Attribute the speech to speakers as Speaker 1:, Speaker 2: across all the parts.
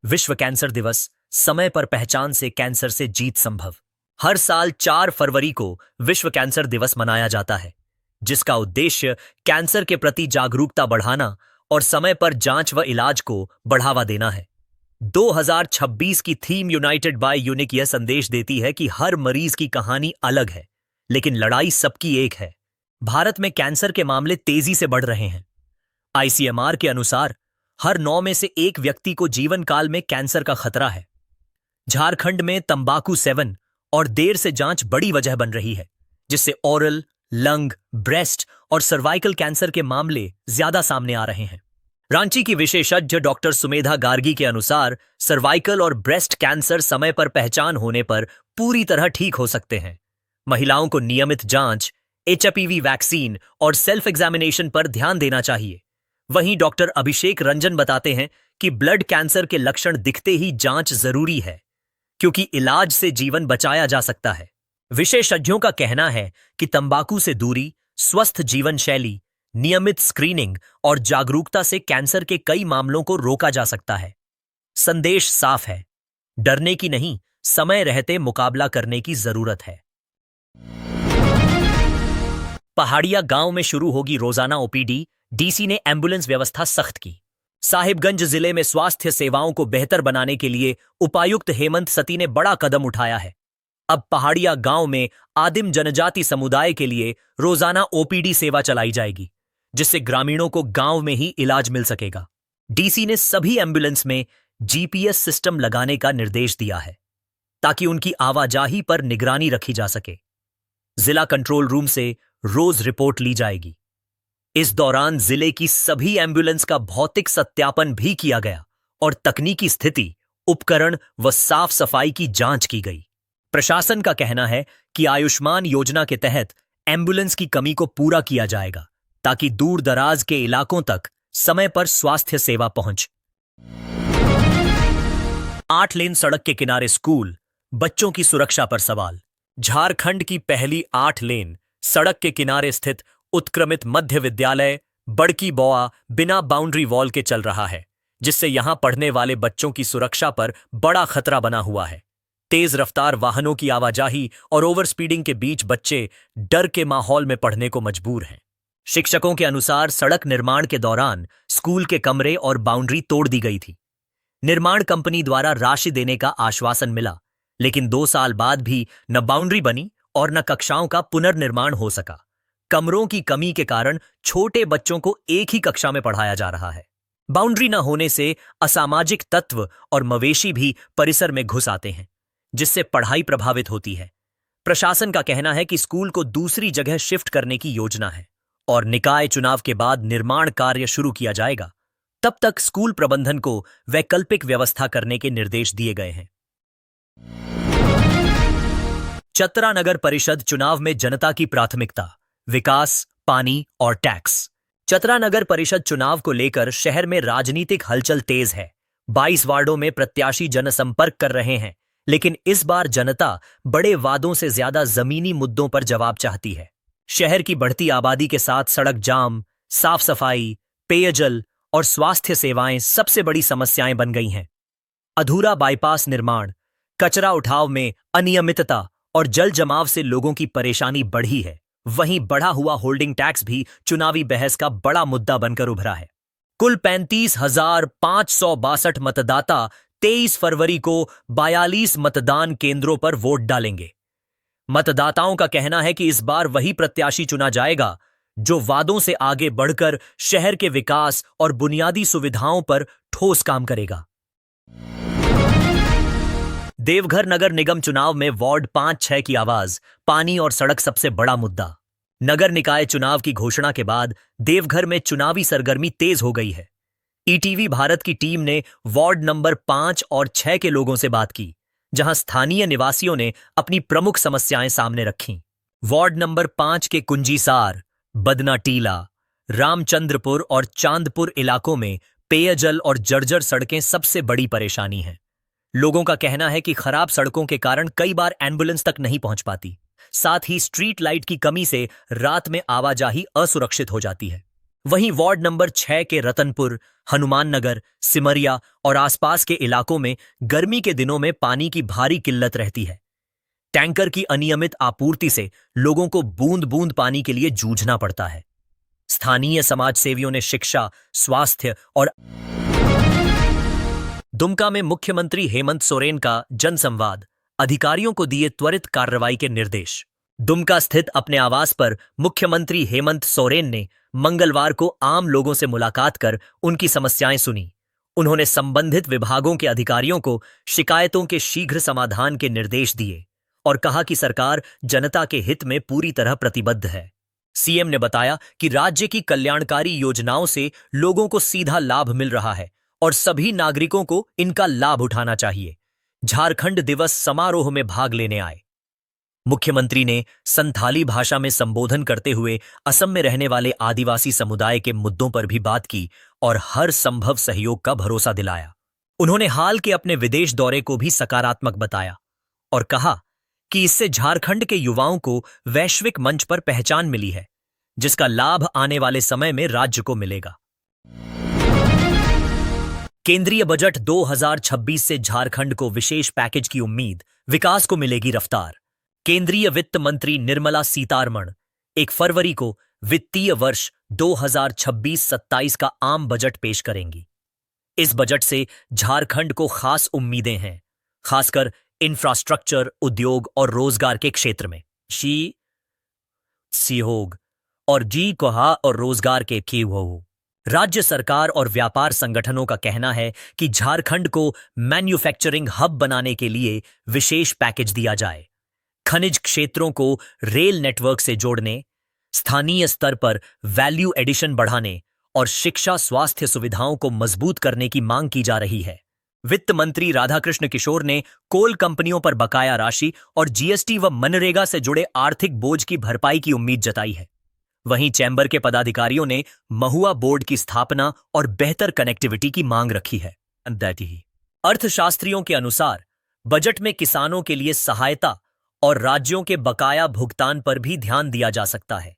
Speaker 1: विश्व कैंसर दिवस, समय पर पहचान से कैंसर से जीत संभव। हर साल 4 फरवरी को विश्व कैंसर दिवस मनाया जाता है, जिसका उद्देश्य कैंसर के प्रति जागरूकता बढ़ाना और समय पर जांच व इलाज को बढ़ावा देना है। 2026 की थीम यूनाइटेड बाय यूनिक यह संदेश देती है कि हर मरीज की कहानी अलग है, लेकिन लड़ाई सबकी एक है। भारत में कैंसर के मामले तेजी से बढ़ रहे हैं। आईसीएमआर के अनुसार हर 9 में से 1 व्यक्ति को जीवन काल में कैंसर का खतरा है। झारखंड में तंबाकू सेवन और देर से जांच बड़ी वजह बन रही है, जिससे ओरल, लंग, ब्रेस्ट और सर्वाइकल कैंसर के मामले ज्यादा सामने आ रहे हैं। रांची की विशेषज्ञ डॉक्टर सुमेधा गार्गी के अनुसार सर्वाइकल और ब्रेस्ट कैंसर समय पर पहचान होने पर पूरी तरह ठीक हो सकते हैं। महिलाओं को नियमित जांच, एचपीवी वैक्सीन और सेल्फ एग्जामिनेशन पर ध्यान देना चाहिए। वहीं डॉक्टर अभिषेक रंजन बताते हैं कि ब्लड कैंसर के लक्षण दिखते ही जांच जरूरी है, क्योंकि इलाज से जीवन बचाया जा सकता है। विशेषज्ञों का कहना है कि तंबाकू से दूरी, स्वस्थ जीवन शैली, नियमित स्क्रीनिंग और जागरूकता से कैंसर के कई मामलों को रोका जा सकता है। संदेश साफ है, डरने की नहीं, समय रहते मुकाबला करने की जरूरत है। पहाड़िया गांव में शुरू होगी रोजाना ओपीडी, डीसी ने एम्बुलेंस व्यवस्था सख्त की। साहिबगंज जिले में स्वास्थ्य सेवाओं को बेहतर बनाने के लिए उपायुक्त हेमंत सती ने बड़ा कदम उठाया है। अब पहाड़िया गांव में आदिम जनजाति समुदाय के लिए रोजाना ओपीडी सेवा चलाई जाएगी, जिससे ग्रामीणों को गांव में ही इलाज मिल सकेगा। डीसी ने सभी एम्बुलेंस में जीपीएस सिस्टम लगाने का निर्देश दिया है, ताकि उनकी आवाजाही पर निगरानी रखी जा सके। जिला कंट्रोल रूम से रोज रिपोर्ट ली जाएगी। इस दौरान जिले की सभी एम्बुलेंस का भौतिक सत्यापन भी किया गया और तकनीकी स्थिति, उपकरण व साफ सफाई की जांच की गई। प्रशासन का कहना है कि आयुष्मान योजना के तहत एम्बुलेंस की कमी को पूरा किया जाएगा, ताकि दूर दराज के इलाकों तक समय पर स्वास्थ्य सेवा पहुंच। 8 लेन सड़क के किनारे स्कूल, बच्चों की सुरक्षा पर सवाल। झारखंड की पहली 8 लेन सड़क के किनारे स्थित उत्क्रमित मध्य विद्यालय बड़की बौआ बिना बाउंड्री वॉल के चल रहा है, जिससे यहां पढ़ने वाले बच्चों की सुरक्षा पर बड़ा खतरा बना हुआ है। तेज रफ्तार वाहनों की आवाजाही और ओवर स्पीडिंग के बीच बच्चे डर के माहौल में पढ़ने को मजबूर हैं। शिक्षकों के अनुसार सड़क निर्माण के दौरान स्कूल के कमरे और बाउंड्री तोड़ दी गई थी। निर्माण कंपनी द्वारा राशि देने का आश्वासन मिला, लेकिन 2 साल बाद भी न बाउंड्री बनी और न कक्षाओं का पुनर्निर्माण हो सका। कमरों की कमी के कारण छोटे बच्चों को एक ही कक्षा में पढ़ाया जा रहा है। बाउंड्री न होने से असामाजिक तत्व और मवेशी भी परिसर में घुस आते हैं, जिससे पढ़ाई प्रभावित होती है। प्रशासन का कहना है कि स्कूल को दूसरी जगह शिफ्ट करने की योजना है और निकाय चुनाव के बाद निर्माण कार्य शुरू किया जाएगा। तब तक स्कूल प्रबंधन को वैकल्पिक व्यवस्था करने के निर्देश दिए गए हैं। चतरा नगर परिषद चुनाव में जनता की प्राथमिकता, विकास, पानी और टैक्स। चतरा नगर परिषद चुनाव को लेकर शहर में राजनीतिक हलचल तेज है। 22 वार्डों में प्रत्याशी जनसंपर्क कर रहे हैं, लेकिन इस बार जनता बड़े वादों से ज्यादा जमीनी मुद्दों पर जवाब चाहती है। शहर की बढ़ती आबादी के साथ सड़क जाम, साफ सफाई, पेयजल और स्वास्थ्य सेवाएं सबसे बड़ी समस्याएं बन गई हैं। अधूरा बाईपास निर्माण, कचरा उठाव में अनियमितता और जल जमाव से लोगों की परेशानी बढ़ी है। वहीं बढ़ा हुआ होल्डिंग टैक्स भी चुनावी बहस का बड़ा मुद्दा बनकर उभरा है। कुल 35,562 मतदाता 23 फरवरी को 42 मतदान केंद्रों पर वोट डालेंगे। मतदाताओं का कहना है कि इस बार वही प्रत्याशी चुना जाएगा जो वादों से आगे बढ़कर शहर के विकास और बुनियादी सुविधाओं पर ठोस काम करेगा। देवघर नगर निगम चुनाव में वार्ड 5-6 की आवाज, पानी और सड़क सबसे बड़ा मुद्दा। नगर निकाय चुनाव की घोषणा के बाद देवघर में चुनावी सरगर्मी तेज हो गई है। ईटीवी भारत की टीम ने वार्ड नंबर 5 और 6 के लोगों से बात की, जहां स्थानीय निवासियों ने अपनी प्रमुख समस्याएं सामने रखीं। वार्ड नंबर 5 के कुंजीसार, बदना टीला, रामचंद्रपुर और चांदपुर इलाकों में पेयजल और जर्जर सड़कें सबसे बड़ी परेशानी हैं। लोगों का कहना है कि खराब सड़कों के कारण कई बार एम्बुलेंस तक नहीं पहुंच पाती। साथ ही स्ट्रीट लाइट की कमी से रात में आवाजाही असुरक्षित हो जाती है। वहीं वार्ड नंबर 6 के रतनपुर, हनुमान नगर, सिमरिया और आसपास के इलाकों में गर्मी के दिनों में पानी की भारी किल्लत रहती है। टैंकर की अनियमित आपूर्ति से लोगों को बूंद बूंद पानी के लिए जूझना पड़ता है। स्थानीय समाज सेवियों ने शिक्षा, स्वास्थ्य और दुमका में मुख्यमंत्री हेमंत सोरेन का जनसंवाद, अधिकारियों को दिए त्वरित कार्रवाई के निर्देश। दुमका स्थित अपने आवास पर मुख्यमंत्री हेमंत सोरेन ने मंगलवार को आम लोगों से मुलाकात कर उनकी समस्याएं सुनी। उन्होंने संबंधित विभागों के अधिकारियों को शिकायतों के शीघ्र समाधान के निर्देश दिए और कहा कि सरकार जनता के हित में पूरी तरह प्रतिबद्ध है। सीएम ने बताया कि राज्य की कल्याणकारी योजनाओं से लोगों को सीधा लाभ मिल रहा है और सभी नागरिकों को इनका लाभ उठाना चाहिए। झारखंड दिवस समारोह में भाग लेने आए मुख्यमंत्री ने संथाली भाषा में संबोधन करते हुए असम में रहने वाले आदिवासी समुदाय के मुद्दों पर भी बात की और हर संभव सहयोग का भरोसा दिलाया। उन्होंने हाल के अपने विदेश दौरे को भी सकारात्मक बताया और कहा कि इससे झारखंड के युवाओं को वैश्विक मंच पर पहचान मिली है, जिसका लाभ आने वाले समय में राज्य को मिलेगा। केंद्रीय बजट 2026 से झारखंड को विशेष पैकेज की उम्मीद, विकास को मिलेगी रफ्तार। केंद्रीय वित्त मंत्री निर्मला सीतारमण 1 फरवरी को वित्तीय वर्ष 2026-27 का आम बजट पेश करेंगी। इस बजट से झारखंड को खास उम्मीदें हैं, खासकर इंफ्रास्ट्रक्चर, उद्योग और रोजगार के क्षेत्र में। सहयोग और जी कोहा और रोजगार के हो। राज्य सरकार और व्यापार संगठनों का कहना है कि झारखंड को मैन्युफैक्चरिंग हब बनाने के लिए विशेष पैकेज दिया जाए। खनिज क्षेत्रों को रेल नेटवर्क से जोड़ने, स्थानीय स्तर पर वैल्यू एडिशन बढ़ाने और शिक्षा, स्वास्थ्य सुविधाओं को मजबूत करने की मांग की जा रही है। वित्त मंत्री राधाकृष्ण किशोर ने कोल कंपनियों पर बकाया राशि और जीएसटी व मनरेगा से जुड़े आर्थिक बोझ की भरपाई की उम्मीद जताई है। वहीं चैंबर के पदाधिकारियों ने महुआ बोर्ड की स्थापना और बेहतर कनेक्टिविटी की मांग रखी है। अर्थशास्त्रियों के अनुसार बजट में किसानों के लिए सहायता और राज्यों के बकाया भुगतान पर भी ध्यान दिया जा सकता है।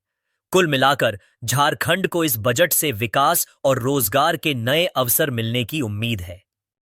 Speaker 1: कुल मिलाकर झारखंड को इस बजट से विकास और रोजगार के नए अवसर मिलने की उम्मीद है।